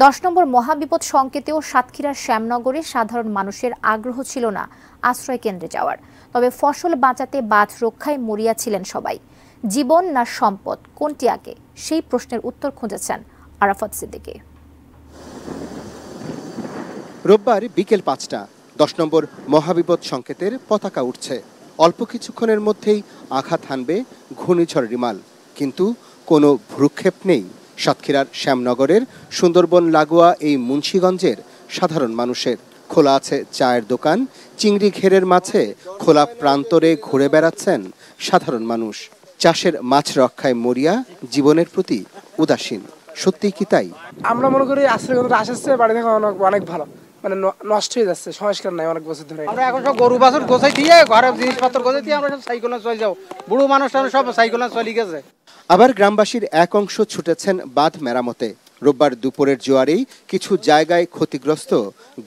10 নম্বর মহাবিপদ সংকেতেও সাতক্ষীরার শ্যামনগরে সাধারণ মানুষের আগ্রহ ছিল না আশ্রয় কেন্দ্রে যাওয়ার। তবে ফসল বাঁচাতে বাঁধ রক্ষায় মরিয়া ছিলেন সবাই। জীবন না সম্পদ, কোনটি আগে, সেই প্রশ্নের উত্তর খুঁজেছেন আরাফাত সিদ্দিকী। রোববার বিকেল 5টা 10 নম্বর মহাবিপদ সংকেতের পতাকা উঠছে। অল্প কিছুক্ষণের মধ্যেই আঘাত হানবে ঘূর্ণিঝড় রিমাল, কিন্তু কোনো ভ্রুক্ষেপ নেই সাতক্ষীরার শ্যামনগরের সুন্দরবন লাগোয়া এই মুন্সিগঞ্জের সাধারণ মানুষের। খোলা আছে চায়ের দোকান, চিংড়ি ঘেরের মাঝে খোলা প্রান্তরে ঘুরে বেড়াচ্ছেন সাধারণ মানুষ। চাষের মাছ রক্ষায় মরিয়া, জীবনের প্রতি উদাসীন। সত্যি কি তাই? আমরা মনে করি আশ্রয় কেন্দ্র আসছে বাড়ি থেকে অনেক ভালো, মানে নষ্ট হয়ে যাচ্ছে, সংস্কার নাই অনেক বছর ধরে। আমরা এখন সব গরু বাছুর গোছাই দিয়ে ঘরের জিনিসপত্র গোছাই দিয়ে আমরা সব সাইকেলে চলে যাও। বুড়ো মানুষ সব সাইকেলে চলে গেছে। আবার গ্রামবাসীর এক অংশ ছুটেছেন বাঁধ মেরামতে। রোববার দুপুরের জোয়ারেই কিছু জায়গায় ক্ষতিগ্রস্ত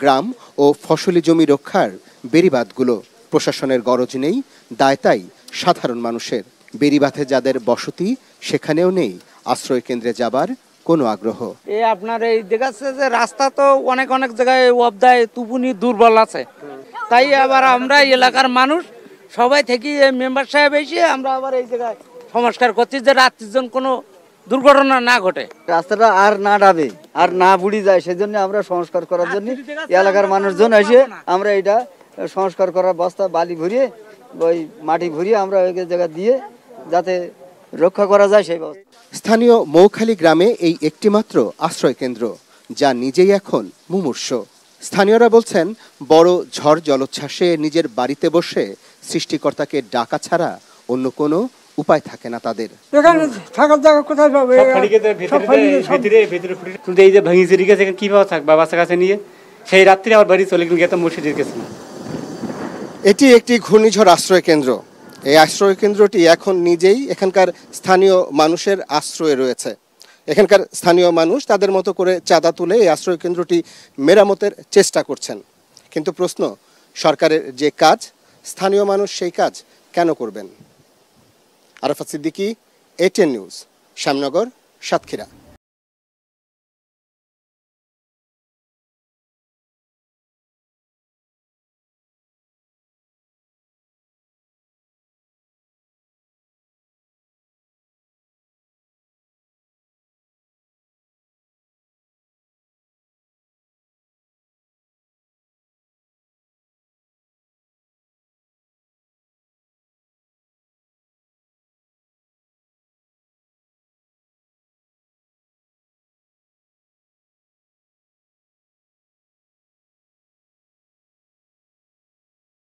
গ্রাম ও ফসলি জমি রক্ষার বেড়িবাঁধগুলো। প্রশাসনের গরজ নেই, দায় তাই সাধারণ মানুষের। বেড়িবাঁধে যাদের বসতি, সেখানেও নেই আশ্রয় কেন্দ্রে যাবার কোনো আগ্রহ। আপনার এই দেখাচ্ছে যে রাস্তা তো অনেক জায়গায় অবদায় তুপুনি দুর্বল আছে, তাই আবার আমরা এলাকার মানুষ সবাই থেকে মেম্বার সাহেব এসে আমরা আবার এই জায়গায় সংস্কার করছি যে রাত্রির জন্য কোনো দুর্ঘটনা না ঘটে, রাস্তাটা আর না ডাবে আর না বুড়ি যায়, সেজন্য আমরা সংস্কার করার জন্য এলাকার মানুষজন এসে আমরা এটা সংস্কার করার বস্তা বালি ভরিয়ে ওই মাটি ভরিয়ে আমরা ওই জায়গা দিয়ে যাতে রক্ষা করা যায় সেই ব্যবস্থা। স্থানীয় মৌখালী গ্রামে এই একটিমাত্র আশ্রয় কেন্দ্র, যা নিজেই এখন মুমূর্ষ। স্থানীয়রা বলছেন, বড় ঝড় জলোচ্ছ্বাসে নিজের বাড়িতে বসে সৃষ্টিকর্তাকে ডাকা ছাড়া অন্য কোনো উপায় থাকে না তাদের। থাকার জায়গা কোথায় পাবে? এই যে ভাঙি চুরি গেছে, কিভাবে থাকবে বাচ্চা কাছে নিয়ে? সেই রাত্রে আবার বাড়ি চলে গেছে মসজিদের গেছে না। এটি একটি ঘূর্ণিঝড় আশ্রয় কেন্দ্র। এই আশ্রয় কেন্দ্রটি এখন নিজেই এখানকার স্থানীয় মানুষের আশ্রয়ে রয়েছে। এখানকার স্থানীয় মানুষ তাদের মতো করে চাঁদা তুলে এই আশ্রয় কেন্দ্রটি মেরামতের চেষ্টা করছেন। কিন্তু প্রশ্ন, সরকারের যে কাজ, স্থানীয় মানুষ সেই কাজ কেন করবেন? Arafat Siddiqui, ATN news, Shyamnagar, Satkhira.